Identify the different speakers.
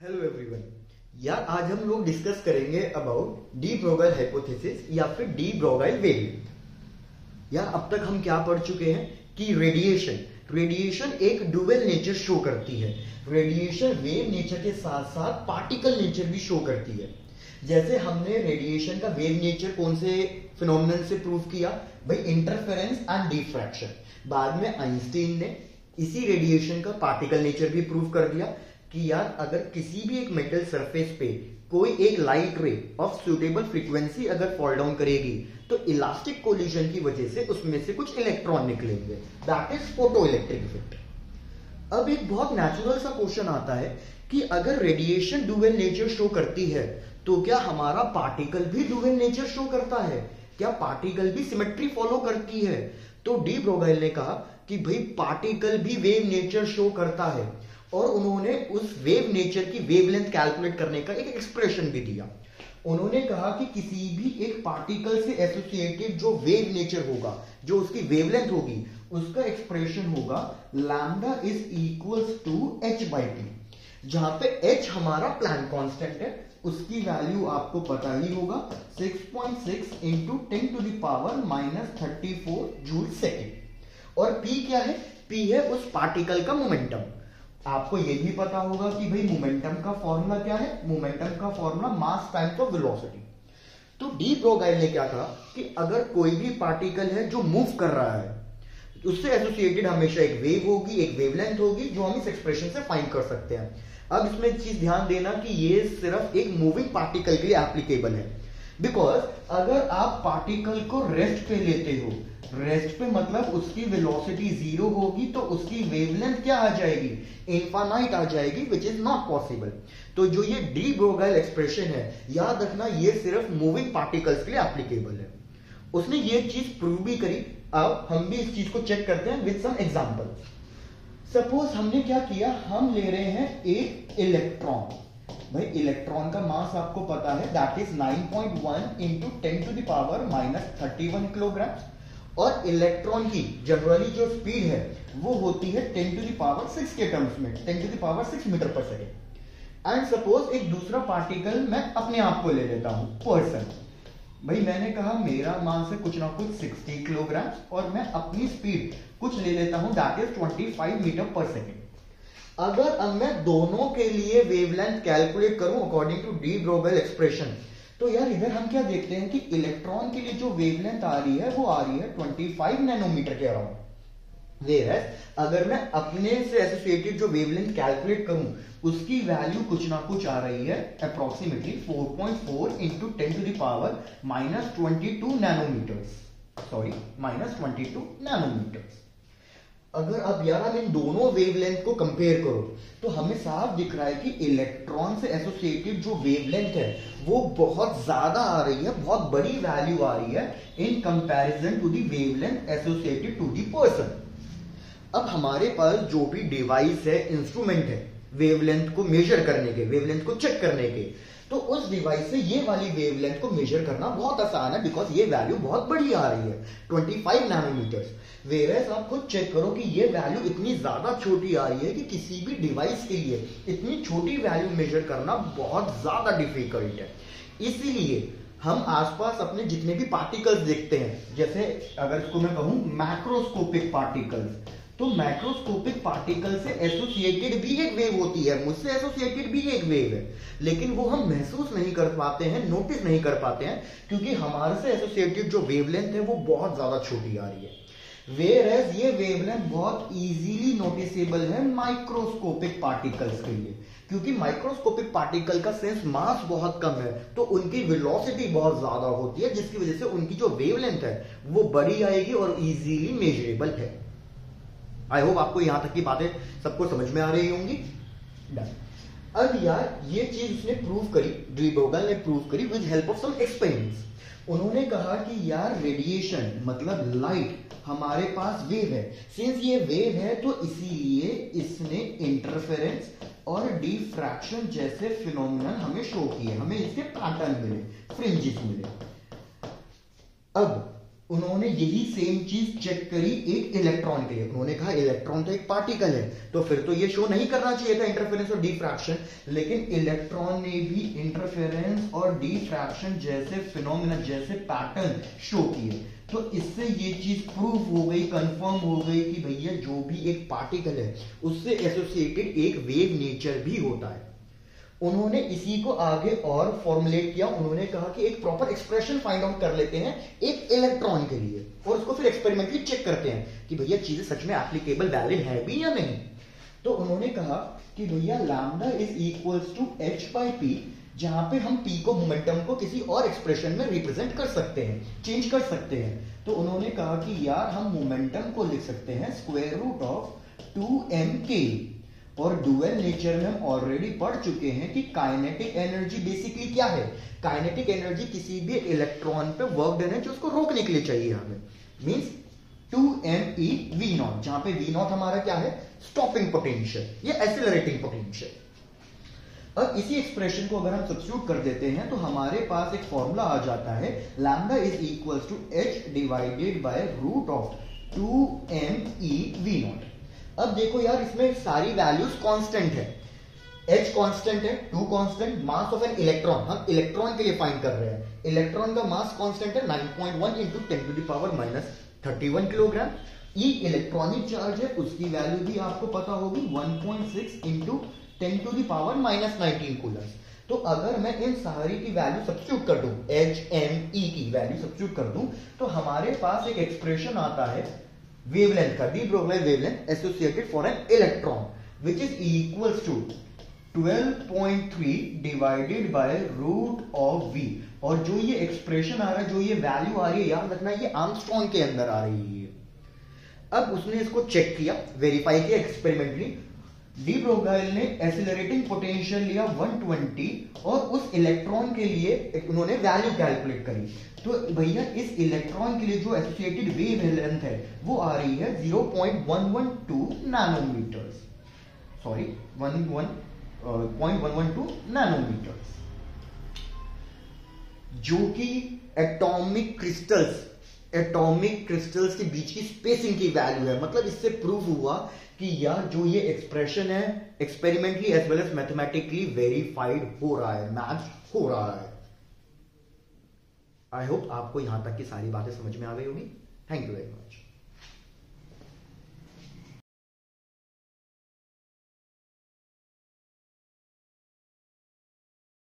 Speaker 1: Hello everyone. यार आज हम लोग डिस्कस करेंगे अबाउट डी ब्रोगल हाइपोथेसिस या फिर डी ब्रोगल वेरिएंट। यार अब तक हम क्या पढ़ चुके हैं कि रेडिएशन एक डुअल नेचर शो करती है। रेडिएशन वेव नेचर के साथ साथ पार्टिकल नेचर भी शो करती है। जैसे हमने रेडिएशन का वेव नेचर कौन से फिनोमिनन से प्रूव किया भाई, इंटरफेरेंस एंड डिफ्रैक्शन। बाद में आइंस्टीन ने इसी रेडिएशन का पार्टिकल नेचर भी प्रूव कर दिया कि यार अगर किसी भी एक मेटल सरफेस पे कोई एक light ray of suitable frequency अगर फॉल डाउन करेगी तो इलास्टिक कोलिजन की वजह से उसमें से कुछ इलेक्ट्रॉन निकलेंगे, that is photo electric effect. अब एक बहुत नेचुरल सा क्वेश्चन आता है कि अगर रेडिएशन डुअल नेचर शो करती है तो क्या हमारा पार्टिकल भी डुअल नेचर शो करता है? क्या पार्टिकल भी सिमेट्री फॉलो करती है? तो डी ब्रोगल ने कहा कि भाई पार्टिकल भी वेव नेचर शो करता है, और उन्होंने उस वेव नेचर की वेवलेंथ कैलकुलेट करने का एक एक्सप्रेशन भी दिया। उन्होंने कहा कि किसी भी एक पार्टिकल से एसोसिएटेड जो वेव नेचर होगा, जो उसकी वेवलेंथ होगी, उसका एक्सप्रेशन होगा lambda is equals to h by T, जहां पे h हमारा प्लैंक कांस्टेंट है, उसकी वैल्यू आपको पता ही होगा 6.6 into 10 to the power -34 joule second. और p क्या है? p है उस पार्टिकल का मोमेंटम। आपको यह भी पता होगा कि भाई मोमेंटम का फॉर्मूला क्या है? मोमेंटम का formula mass times of velocity. तो डी ब्रोगल ने क्या कहा कि अगर कोई भी पार्टिकल है जो मूव कर रहा है, उससे एसोसिएटेड हमेशा एक वेव होगी, एक वेवलेंथ होगी, जो हम इस एक्सप्रेशन से फाइंड कर सकते हैं। अब इसमें एक चीज ध्यान देना कि ये सिर्फ एक मूविंग पार्टिकल के लिए एप्लीकेबल है, बिकॉज अगर आप पार्टिकल को रेस्ट पे लेते हो, रेस्ट पे मतलब उसकी वेलोसिटी जीरो होगी, तो उसकी वेवलेंथ क्या आ जाएगी? इनफाइनाइट आ जाएगी, विच इज नॉट पॉसिबल। तो जो ये डी ब्रोगल एक्सप्रेशन है, याद रखना ये सिर्फ मूविंग पार्टिकल्स के लिए एप्लीकेबल है। उसने ये चीज प्रूव भी करी। अब हम भी इस चीज को चेक करते हैं विद सम एग्जांपल। सपोज हमने क्या किया, हम ले रहे हैं एक इलेक्ट्रॉन। भाई इलेक्ट्रॉन का मास आपको पता है, that is 9.1 into 10 to the power -31 kilogram. और इलेक्ट्रॉन की जनरली जो स्पीड है वो होती है 10 टू द पावर 6 के टर्म्स में, 10 टू द पावर 6 मीटर पर सेकेंड। एंड सपोज एक दूसरा पार्टिकल मैं अपने आप को ले लेता हूं, पर्सन। भाई मैंने कहा मेरा मास है कुछ ना कुछ 60 किलोग्राम, और मैं अपनी स्पीड कुछ ले लेता हूं, दैट इज 25 मीटर पर सेकेंड। अगर अब मैं दोनों के लिए वेवलेंथ कैलकुलेट करूं अकॉर्डिंग टू डी ब्रोगल एक्सप्रेशन, तो यार इधर हम क्या देखते हैं कि इलेक्ट्रॉन के लिए जो वेवलेंथ आ रही है वो आ रही है 25 नैनोमीटर के अराउंड। वेयरएज अगर मैं अपने से एसोसिएटेड जो वेवलेंथ कैलकुलेट करूं, उसकी वैल्यू कुछ ना कुछ आ रही है approximately 4.4 into 10 to the power -22 nanometres, sorry -22 nanometres. अगर अब यार हम इन दोनों वेवलेंथ को कंपेयर करो तो हमें साफ दिख रहा है कि इलेक्ट्रॉन से एसोसिएटेड जो वेवलेंथ है वो बहुत ज्यादा आ रही है, बहुत बड़ी वैल्यू आ रही है in comparison to the wavelength associated to the person. अब हमारे पास जो भी डिवाइस है, इंस्ट्रूमेंट है वेवलेंथ को मेजर करने के, वेवलेंथ को चेक करने के, तो उस डिवाइस से ये वाली वेवलेंथ को मेजर करना बहुत आसान है, बिकॉज ये वैल्यू बहुत बड़ी आ रही है 25 नैनोमीटर्स। वेयरएज आप खुद चेक करो कि ये वैल्यू इतनी ज्यादा छोटी आ रही है कि किसी भी डिवाइस के लिए इतनी छोटी वैल्यू मेजर करना बहुत ज्यादा डिफिकल्ट है। इसीलिए हम आसपास अपने जितने भी पार्टिकल्स देखते हैं, जैसे अगर इसको मैं कहूं मैक्रोस्कोपिक पार्टिकल्स, तो मैक्रोस्कोपिक पार्टिकल से एसोसिएटेड भी एक वेव होती है, मुझसे एसोसिएटेड भी एक वेव है, लेकिन वो हम महसूस नहीं कर पाते हैं, नोटिस नहीं कर पाते हैं, क्योंकि हमारे से एसोसिएटेड जो वेवलेंथ है वो बहुत ज्यादा छोटी आ रही है। वेयरएज ये वेवलेंथ बहुत इजीली नोटिसेबल है माइक्रोस्कोपिक पार्टिकल्स के लिए, क्योंकि माइक्रोस्कोपिक पार्टिकल का सेंस मास बहुत कम है, तो उनकी वेलोसिटी बहुत ज्यादा होती है, जिसकी वजह से उनकी जो वेवलेंथ है वो बड़ी आएगी और इजीली मेजरेबल है। आई होप आपको यहां तक की बातें सबको समझ में आ रही होंगी। अब यार ये चीज उसने प्रूव करी, डी ब्रोगल ने प्रूव करी with help of some experiments. उन्होंने कहा कि यार रेडिएशन मतलब लाइट हमारे पास वेव है, सिंस ये वेव है तो इसीलिए इसने इंटरफेरेंस और डिफ्रैक्शन जैसे फिनोमिनन हमें शो किए, हमें इसके पैटर्न मिले, फ्रिंजेस मिले। अब उन्होंने यही सेम चीज चेक करी एक इलेक्ट्रॉन के लिए। उन्होंने कहा इलेक्ट्रॉन तो एक पार्टिकल है, तो फिर तो ये शो नहीं करना चाहिए था इंटरफेरेंस और डिफ्रैक्शन, लेकिन इलेक्ट्रॉन ने भी इंटरफेरेंस और डिफ्रैक्शन जैसे फिनोमेना, जैसे पैटर्न शो किए। तो इससे ये चीज प्रूव हो गई, कंफर्म हो गई कि भैया जो भी एक पार्टिकल है उससे एसोसिएटेड एक वेव नेचर भी होता है। उन्होंने इसी को आगे और फॉर्मुलेट किया। उन्होंने कहा कि एक प्रॉपर एक्सप्रेशन फाइंड आउट कर लेते हैं एक इलेक्ट्रॉन के लिए और उसको फिर एक्सपेरिमेंटली चेक करते हैं कि भैया चीजें सच में एप्लीकेबल वैलिड है भी या नहीं। तो उन्होंने कहा कि भैया lambda is equals to h by P, जहां पे हम p को मोमेंटम को किसी और एक्सप्रेशन में रिप्रेजेंट कर सकते हैं, चेंज कर सकते हैं। तो उन्होंने कहा कि यार हम मोमेंटम को लिख सकते हैं स्क्वायर रूट ऑफ 2mk। और डुअल नेचर में हम ऑलरेडी पढ़ चुके हैं कि काइनेटिक एनर्जी बेसिकली क्या है। काइनेटिक एनर्जी किसी भी इलेक्ट्रॉन पे वर्क डन है जो उसको रोकने के लिए चाहिए हमें, मींस 2me v0, जहां पे v0 हमारा क्या है, स्टॉपिंग पोटेंशियल या एक्सेलरेटिंग पोटेंशियल। अब इसी एक्सप्रेशन को अगर हम सब्स्टिट्यूट कर देते हैं तो हमारे पास एक फॉर्मूला आ जाता है, lambda is equals to h divided by root of 2me v0। अब देखो यार इसमें सारी वैल्यूज कांस्टेंट है, h कांस्टेंट है, 2 constant, mass of an electron हम इलेक्ट्रॉन के लिए फाइंड कर रहे हैं। इलेक्ट्रॉन का मास कांस्टेंट है 9.1 into 10 to the power minus 31 kilogram. ये इलेक्ट्रॉनिक चार्ज है, उसकी वैल्यू भी आपको पता होगी 1.6 into 10 to the power minus 19 coulombs. तो अगर मैं इन सारी की वैल्यू सब्स्टिट्यूट कर दूं, h m e की वैल्यू सब्स्टिट्यूट कर दूं, तो हमारे पास एक एक्सप्रेशन आता है वेवलेंथ का, de Broglie wavelength associated for an electron which is equals to 12.3 divided by root of v। और जो ये एक्सप्रेशन आ रहा है, जो ये वैल्यू आ रही है, याद रखना ये आर्मस्ट्रॉन्ग के अंदर आ रही है। अब उसने इसको चेक किया, वेरीफाई किया एक्सपेरिमेंटली। डी ब्रोगली ने एसिलरेटिंग पोटेंशियल लिया 120 और उस इलेक्ट्रॉन के लिए उन्होंने वैल्यू कैलकुलेट करी। तो भैया इस इलेक्ट्रॉन के लिए जो एसोसिएटेड वेवलेंथ है वो आ रही है 0.112 नैनोमीटर्स, सॉरी 0.112 नैनोमीटर्स, जो कि एटॉमिक क्रिस्टल्स के बीच की स्पेसिंग की वैल्यू है। मतलब इससे प्रूव हुआ कि यार जो ये एक्सप्रेशन है experimentally as well as mathematically verified हो रहा है, मैच हो रहा है। आई होप आपको यहां तक की सारी बातें समझ में आ गई होगी। Thank you very much.